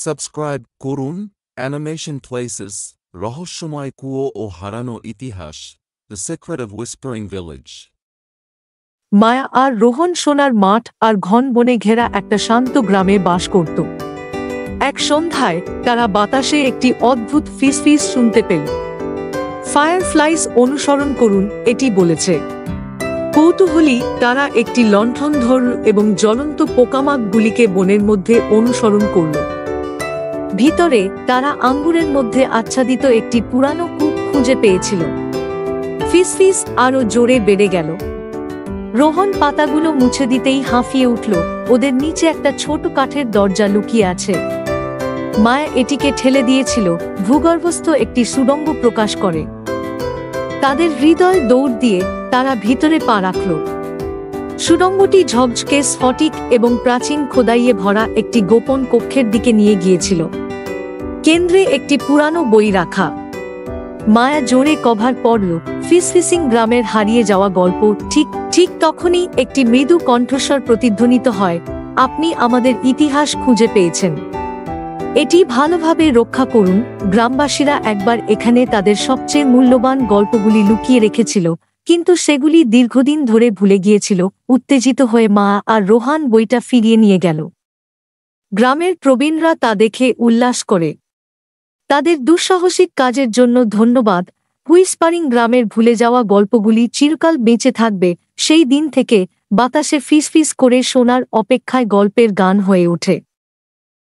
Subscribe করুন animation places রহস্যময় কুয়ো ও হারানো ইতিহাস দ্য সিক্রেট অফ হুইস্পারিং ভিলেজ। মায়া আর রোহন সোনার মাঠ আর ঘন বনে ঘেরা একটা শান্ত গ্রামে বাস করত। এক সন্ধ্যায় তারা বাতাসে একটি অদ্ভুত ফিসফিস শুনতে পেল। ফায়ারফ্লাইস অনুসরণ করুন, এটি বলেছে। কৌতূহলী তারা একটি লণ্ঠন ধরল এবং জ্বলন্ত পোকামাকগুলিকে বনের মধ্যে অনুসরণ করল। ভিতরে তারা আঙ্গুরের মধ্যে আচ্ছাদিত একটি পুরানো কূপ খুঁজে পেয়েছিল। ফিসফিস আরো জোরে বেড়ে গেল। রোহন পাতাগুলো মুছে দিতেই হাঁফিয়ে উঠল, ওদের নিচে একটা ছোট কাঠের দরজা লুকিয়ে আছে। মায়া এটিকে ঠেলে দিয়েছিল, ভূগর্ভস্থ একটি সুড়ঙ্গ প্রকাশ করে। তাদের হৃদয় দৌড় দিয়ে তারা ভিতরে পা রাখল। সুড়ঙ্গটি ঝকঝকে স্ফটিক এবং প্রাচীন খোদাইয়ে ভরা একটি গোপন কক্ষের দিকে নিয়ে গিয়েছিল। কেন্দ্রে একটি পুরানো বই রাখা। মায়া জোরে কভার পড়ল, ফিসফিসিং গ্রামের হারিয়ে যাওয়া গল্প। ঠিক তখনই একটি মৃদু কণ্ঠস্বর প্রতিধ্বনিত হয়, আপনি আমাদের ইতিহাস খুঁজে পেয়েছেন। এটি ভালোভাবে রক্ষা করুন। গ্রামবাসীরা একবার এখানে তাদের সবচেয়ে মূল্যবান গল্পগুলি লুকিয়ে রেখেছিল, কিন্তু সেগুলি দীর্ঘদিন ধরে ভুলে গিয়েছিল। উত্তেজিত হয়ে মা আর রোহান বইটা ফিরিয়ে নিয়ে গেল। গ্রামের প্রবীণরা তা দেখে উল্লাস করে। তাদের দুঃসাহসিক কাজের জন্য ধন্যবাদ। হুইসপারিং গ্রামের ভুলে যাওয়া গল্পগুলি চিরকাল বেঁচে থাকবে। সেই দিন থেকে বাতাসে ফিসফিস করে শোনার অপেক্ষায় গল্পের গান হয়ে ওঠে।